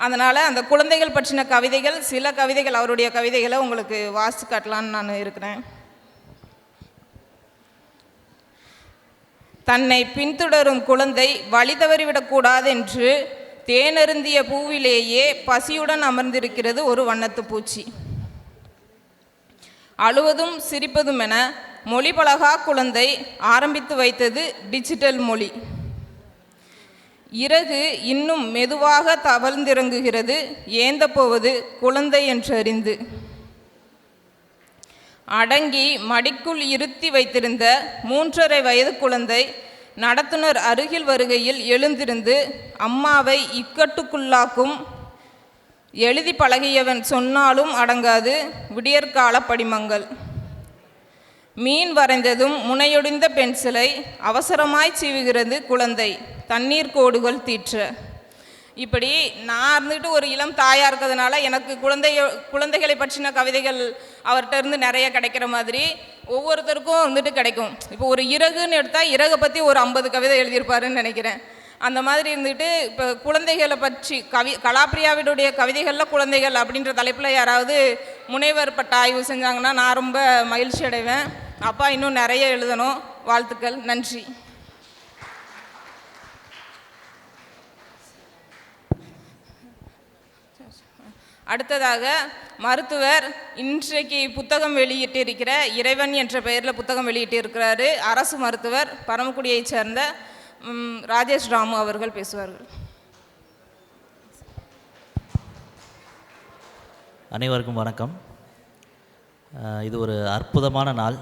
அதனால் அந்த குழந்தைகள் பற்றின கவிதைகள், சில கவிதைகள், அவருடைய கவிதைகளை உங்களுக்கு வாசித்து காட்டலான்னு நான் இருக்கிறேன். தன்னை பின்தொடரும் குழந்தை வழி தவறிவிடக்கூடாது என்று தேனருந்திய பூவிலேயே பசியுடன் அமர்ந்திருக்கிறது ஒரு வண்ணத்து பூச்சி. அழுவதும் சிரிப்பதும் என மொழி பழகா குழந்தை ஆரம்பித்து வைத்தது டிஜிட்டல் மொழி. இறகு இன்னும் மெதுவாக தவழ்ந்திறங்குகிறது ஏந்த போவது குழந்தை என்றறிந்து. அடங்கி மடிக்குள் இருத்தி வைத்திருந்த 3½ வயது குழந்தை நடத்துனர் அருகில் வருகையில் எழுந்திருந்து அம்மாவை இக்கட்டுக்குள்ளாக்கும் எழுதி பழகியவன் சொன்னாலும் அடங்காது விடியற்கால படிமங்கள். மீன் வரைந்ததும் முனையொடிந்த பென்சிலை அவசரமாய் சீவுகிறது குழந்தை தண்ணீர் கோடுகள் தீற்ற. இப்படி நான் இருந்துட்டு ஒரு இளம் தாயாக இருக்கிறதுனால எனக்கு குழந்தைகளை பற்றின கவிதைகள் அவர்கிட்ட இருந்து நிறைய கிடைக்கிற மாதிரி ஒவ்வொருத்தருக்கும் வந்துட்டு கிடைக்கும். இப்போ ஒரு இறகுன்னு எடுத்தால் இறகை பற்றி ஒரு 50 கவிதை எழுதியிருப்பாருன்னு நினைக்கிறேன். அந்த மாதிரி இருந்துட்டு இப்போ குழந்தைகளை பற்றி கலாப்பிரியாவினுடைய கவிதைகளில் குழந்தைகள் அப்படின்ற தலைப்பில் யாராவது முனைவர் பட்ட ஆய்வு செஞ்சாங்கன்னா நான் ரொம்ப மகிழ்ச்சி அடைவேன். அப்பா இன்னும் நிறைய எழுதணும். வாழ்த்துக்கள். நன்றி. அடுத்ததாக மருத்துவர் இன்றைக்கு புத்தகம் வெளியிட்டிருக்கிற இறைவன் என்ற பெயரில் புத்தகம் வெளியிட்டிருக்கிறாரு. அரசு மருத்துவர் பரமக்குடியைச் சேர்ந்த ராஜேஷ் ராமு அவர்கள் பேசுவார்கள். அனைவருக்கும் வணக்கம். இது ஒரு அற்புதமான நாள்.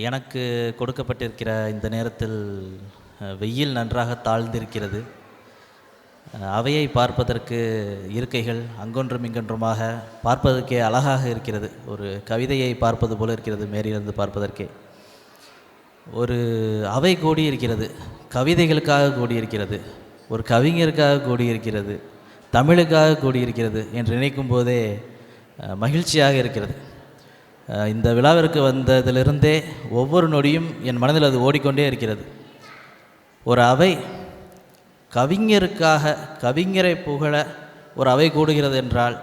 எனக்கு கொடுக்கப்பட்டிருக்கிற இந்த நேரத்தில் வெயில் நன்றாக தாழ்ந்திருக்கிறது. அவையை பார்ப்பதற்கு இருக்கைகள் அங்கொன்றும் இங்கொன்றுமாக பார்ப்பதற்கே அழகாக இருக்கிறது. ஒரு கவிதையை பார்ப்பது போல இருக்கிறது மேலிருந்து பார்ப்பதற்கே. ஒரு அவை கூடியிருக்கிறது, கவிதைகளுக்காக கூடியிருக்கிறது, ஒரு கவிஞருக்காக கூடியிருக்கிறது, தமிழுக்காக கூடியிருக்கிறது என்று நினைக்கும் போதே மகிழ்ச்சியாக இருக்கிறது. இந்த விழாவிற்கு வந்ததிலிருந்தே ஒவ்வொரு நொடியும் என் மனதில் அது ஓடிக்கொண்டே இருக்கிறது. ஒரு அவை கவிஞருக்காக, கவிஞரை புகழ ஒரு அவை கூடுகிறது என்றால்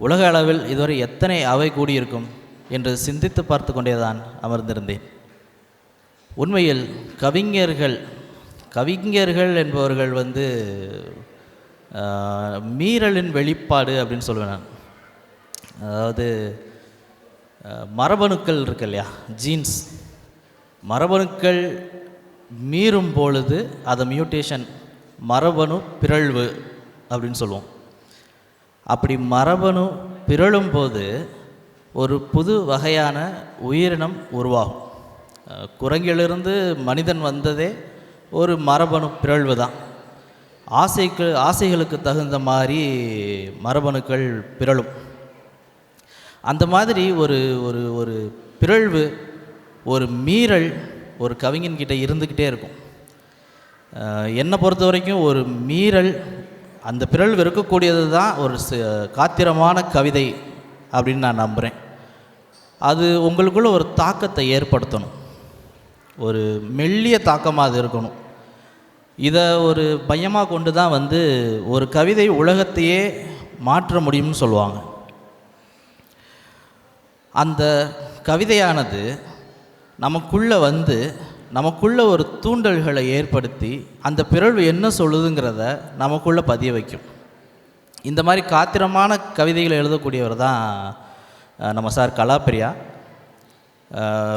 உலக அளவில் இதுவரை எத்தனை அவை கூடியிருக்கும் என்று சிந்தித்து பார்த்து கொண்டே தான் அமர்ந்திருந்தேன். உண்மையில் கவிஞர்கள் என்பவர்கள் மீறலின் வெளிப்பாடு அப்படின்னு சொல்லுவேன் நான். அதாவது மரபணுக்கள் இருக்கு இல்லையா, ஜீன்ஸ், மரபணுக்கள் மீறும் பொழுது அதை மியூட்டேஷன், மரபணு பிறழ்வு அப்படின்னு சொல்லுவோம். அப்படி மரபணு பிறழும் போது ஒரு புது வகையான உயிரினம் உருவாகும். குரங்கிலிருந்து மனிதன் வந்ததே ஒரு மரபணு பிறழ்வு தான். ஆசைகளுக்கு தகுந்த மாதிரி மரபணுக்கள் பிறழும். அந்த மாதிரி ஒரு ஒரு ஒரு பிறழ்வு, ஒரு மீறல் ஒரு கவிஞன்கிட்ட இருந்துக்கிட்டே இருக்கும். என்னை பொறுத்த வரைக்கும் ஒரு மீறல், அந்த பிறழ்வு இருக்கக்கூடியது தான் ஒரு காத்திரமான கவிதை அப்படின்னு நான் நம்புகிறேன். அது உங்களுக்குள்ள ஒரு தாக்கத்தை ஏற்படுத்தணும், ஒரு மெல்லிய தாக்கமாக அது இருக்கணும். இதை ஒரு மையமாக கொண்டு தான் ஒரு கவிதை உலகத்தையே மாற்ற முடியும்னு சொல்லுவாங்க. அந்த கவிதையானது நமக்குள்ளே நமக்குள்ள ஒரு தூண்டல்களை ஏற்படுத்தி அந்த பிறழ்வு என்ன சொல்லுதுங்கிறத நமக்குள்ளே பதிய வைக்கும். இந்த மாதிரி காத்திரமான கவிதைகளை எழுதக்கூடியவர் தான் நம்ம சார் கலாப்பிரியா.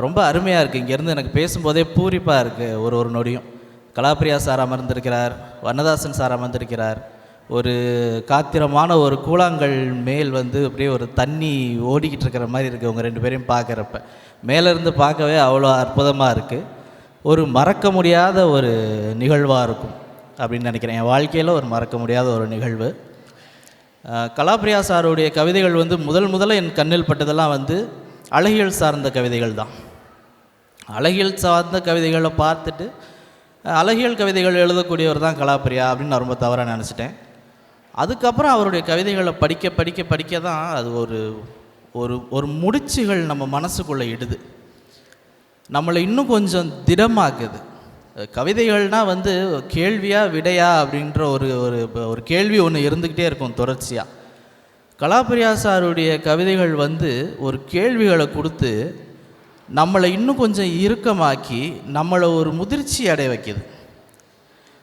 ரொம்ப அருமையாக இருக்குது. இங்கேருந்து எனக்கு பேசும்போதே பூரிப்பாக இருக்குது. ஒரு நொடியும் கலாப்பிரியா சார் அமர்ந்திருக்கிறார், வண்ணதாசன் சார் அமர்ந்திருக்கிறார். ஒரு காத்திரமான ஒரு கூழாங்கல் மேல் வந்து அப்படியே ஒரு தண்ணி ஓடிக்கிட்டு இருக்கிற மாதிரி இருக்குது உங்கள் ரெண்டு பேரையும் பார்க்குறப்ப. மேலேருந்து பார்க்கவே அவ்வளோ அற்புதமாக இருக்குது. ஒரு மறக்க முடியாத ஒரு நிகழ்வாக இருக்கும் அப்படின்னு நினைக்கிறேன். என் வாழ்க்கையில் ஒரு மறக்க முடியாத ஒரு நிகழ்வு. கலாப்பிரியா சாருடைய கவிதைகள் வந்து முதல்ல என் கண்ணில் பட்டதெல்லாம் வந்து அழகியல் சார்ந்த கவிதைகள் தான். அழகியல் சார்ந்த கவிதைகளை பார்த்துட்டு அழகியல் கவிதைகள் எழுதக்கூடியவர் தான் கலாப்பிரியா அப்படின்னு நான் ரொம்ப தவறாக நினச்சிட்டேன். அதுக்கப்புறம் அவருடைய கவிதைகளை படிக்க தான் அது ஒரு முடிச்சுகள் நம்ம மனசுக்குள்ளே இடுது, நம்மளை இன்னும் கொஞ்சம் திடமாக்குது. கவிதைகள்னால் வந்து கேள்வியா விடையா அப்படின்ற ஒரு கேள்வி ஒன்று இருந்துக்கிட்டே இருக்கும் தொடர்ச்சியாக. கலாப்பிரியா சாருடைய கவிதைகள் வந்து ஒரு கேள்விகளை கொடுத்து நம்மளை இன்னும் கொஞ்சம் இறுக்கமாக்கி நம்மளை ஒரு முதிர்ச்சி அடைய வைக்கிது.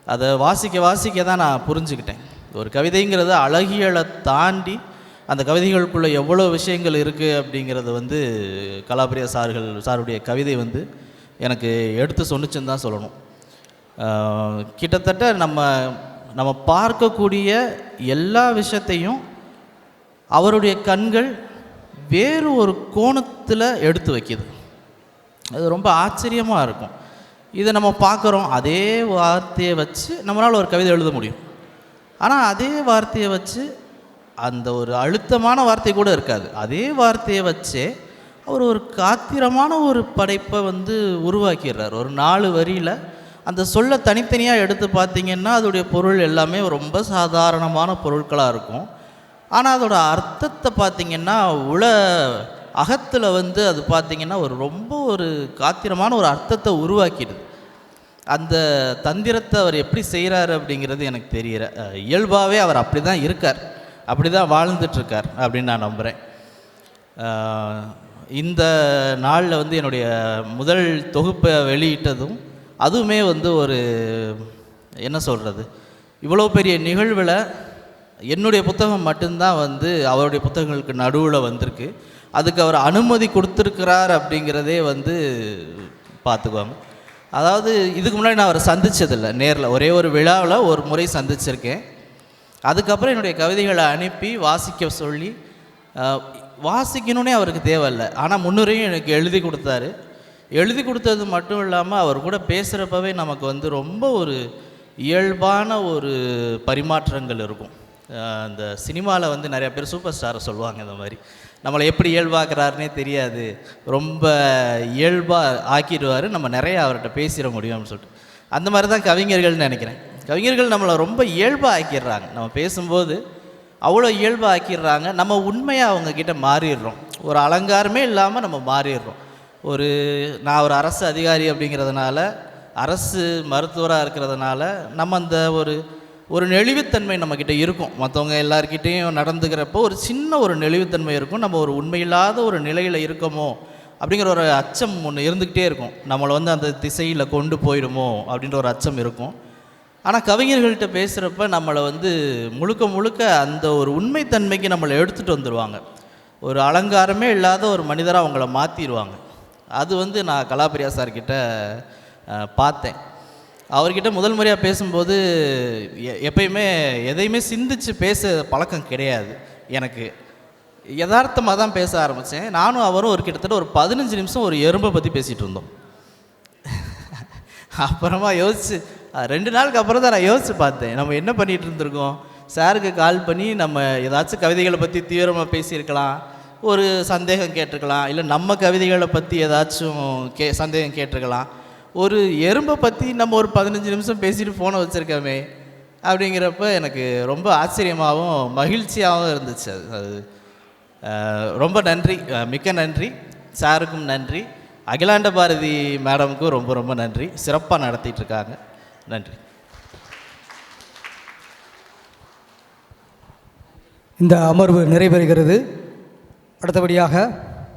அதை வாசிக்க தான் நான் புரிஞ்சுக்கிட்டேன். ஒரு கவிதைங்கிறது அழகியலை தாண்டி அந்த கவிதைகளுக்குள்ளே எவ்வளோ விஷயங்கள் இருக்குது அப்படிங்கிறது வந்து கலாப்பிரியா சாருடைய கவிதை வந்து எனக்கு எடுத்து சொன்னிச்சுன்னு தான் சொல்லணும். கிட்டத்தட்ட நம்ம பார்க்கக்கூடிய எல்லா விஷயத்தையும் அவருடைய கண்கள் வேறு ஒரு கோணத்தில் எடுத்து வைக்கிது. அது ரொம்ப ஆச்சரியமாக இருக்கும். இதை நம்ம பார்க்குறோம், அதே வார்த்தையை வச்சு நம்மளால் ஒரு கவிதை எழுத முடியும். ஆனால் அதே வார்த்தையை வச்சு அந்த ஒரு அழுத்தமான வார்த்தை கூட இருக்காது, அதே வார்த்தையை வச்சே அவர் ஒரு காத்திரமான ஒரு படைப்பை வந்து உருவாக்கிடுறார். ஒரு 4 வரியில் அந்த சொல்ல தனித்தனியாக எடுத்து பார்த்திங்கன்னா அதோடைய பொருள் எல்லாமே ரொம்ப சாதாரணமான பொருட்களாக இருக்கும். ஆனால் அதோட அர்த்தத்தை பார்த்திங்கன்னா அகத்தில் வந்து அது பார்த்திங்கன்னா ரொம்ப ஒரு காத்திரமான ஒரு அர்த்தத்தை உருவாக்கிடுது. அந்த தந்திரத்தை அவர் எப்படி செய்கிறாரு அப்படிங்கிறது எனக்கு தெரியல. இயல்பாகவே அவர் அப்படி தான் இருக்கார், அப்படி தான் வாழ்ந்துட்டுருக்கார் அப்படின்னு நான் நம்புகிறேன். இந்த நாளில் வந்து என்னுடைய முதல் தொகுப்பை வெளியிட்டதும் அதுவுமே வந்து ஒரு என்ன சொல்கிறது, இவ்வளோ பெரிய நிகழ்வில் என்னுடைய புத்தகம் மட்டும்தான் வந்து அவருடைய புத்தகங்களுக்கு நடுவில் வந்திருக்கு. அதுக்கு அவர் அனுமதி கொடுத்துருக்கிறார் அப்படிங்கிறதே வந்து பார்த்துக்குவாங்க. அதாவது இதுக்கு முன்னாடி நான் அவரை சந்தித்ததில்லை நேரில், ஒரே ஒரு விழாவில் ஒரு முறை சந்திச்சிருக்கேன். அதுக்கப்புறம் என்னுடைய கவிதைகளை அனுப்பி வாசிக்க சொல்லி, வாசிக்கணுன்னே அவருக்கு தேவையில்லை, ஆனால் முன்னுரையும் எனக்கு எழுதி கொடுத்தாரு. எழுதி கொடுத்தது மட்டும் இல்லாமல் அவர் கூட பேசுகிறப்பவே நமக்கு வந்து ரொம்ப ஒரு இயல்பான ஒரு பரிமாற்றங்கள் இருக்கும். அந்த சினிமாவில் வந்து நிறையா பேர் சூப்பர் ஸ்டாரை சொல்லுவாங்க, இந்த மாதிரி நம்மளை எப்படி இயல்பாக்குறாருனே தெரியாது, ரொம்ப இயல்பாக ஆக்கிடுவார், நம்ம நிறைய அவர்கிட்ட பேசிட முடியும்னு சொல்லிட்டு. அந்த மாதிரி தான் கவிஞர்கள்னு நினைக்கிறேன். கவிஞர்கள் நம்மளை ரொம்ப இயல்பாக ஆக்கிடுறாங்க, நம்ம பேசும்போது அவ்வளோ இயல்பாக ஆக்கிடுறாங்க. நம்ம உண்மையாக அவங்கக்கிட்ட மாறிடுறோம், ஒரு அலங்காரமே இல்லாமல் நம்ம மாறிடுறோம். நான் ஒரு அரசு அதிகாரி அப்படிங்கிறதுனால, அரசு மருத்துவராக இருக்கிறதுனால நம்ம அந்த ஒரு நெளிவுத்தன்மை நம்மக்கிட்ட இருக்கும். மற்றவங்க எல்லார்கிட்டையும் நடந்துக்கிறப்போ ஒரு சின்ன ஒரு நெளிவுத்தன்மை இருக்கும். நம்ம ஒரு உண்மையில்லாத ஒரு நிலையில் இருக்கோமோ அப்படிங்கிற ஒரு அச்சம் ஒன்று இருந்துக்கிட்டே இருக்கும். நம்மளை வந்து அந்த திசையில் கொண்டு போயிடுமோ அப்படின்ற ஒரு அச்சம் இருக்கும். ஆனால் கவிஞர்கள்ட்ட பேசுகிறப்ப நம்மளை வந்து முழுக்க அந்த ஒரு உண்மைத்தன்மைக்கு நம்மளை எடுத்துகிட்டு வந்துடுவாங்க. ஒரு அலங்காரமே இல்லாத ஒரு மனிதராக அவங்கள மாற்றிடுவாங்க. அது வந்து நான் கலாப்பிரியா சார்கிட்ட பார்த்தேன். அவர்கிட்ட முதல் முறையாக பேசும்போது எப்பயுமே எதையுமே சிந்திச்சு பேச பழக்கம் கிடையாது எனக்கு. யதார்த்தமாக தான் பேச ஆரம்பித்தேன். நானும் அவரும் கிட்டத்தட்ட ஒரு 15 நிமிஷம் ஒரு எறும்பை பற்றி பேசிகிட்டு இருந்தோம். அப்புறமா யோசிச்சு 2 நாளுக்கு அப்புறம் தான் நான் யோசித்து பார்த்தேன், நம்ம என்ன பண்ணிகிட்டு இருந்திருக்கோம். சாருக்கு கால் பண்ணி நம்ம ஏதாச்சும் கவிதைகளை பற்றி தீவிரமாக பேசியிருக்கலாம், ஒரு சந்தேகம் கேட்டிருக்கலாம், இல்லை நம்ம கவிதைகளை பற்றி ஏதாச்சும் சந்தேகம் கேட்டிருக்கலாம். ஒரு எறும்பை பற்றி நம்ம ஒரு 15 நிமிஷம் பேசிட்டு ஃபோனை வச்சுருக்கோமே அப்படிங்கிறப்ப எனக்கு ரொம்ப ஆச்சரியமாகவும் மகிழ்ச்சியாகவும் இருந்துச்சு. அது ரொம்ப நன்றி, மிக்க நன்றி. சாருக்கும் நன்றி, அகிலாண்ட பாரதி மேடமுக்கும் ரொம்ப ரொம்ப நன்றி. சிறப்பாக நடத்திட்டுருக்காங்க. நன்றி. இந்த அமர்வு நிறைவேறுகிறது. அடுத்தபடியாக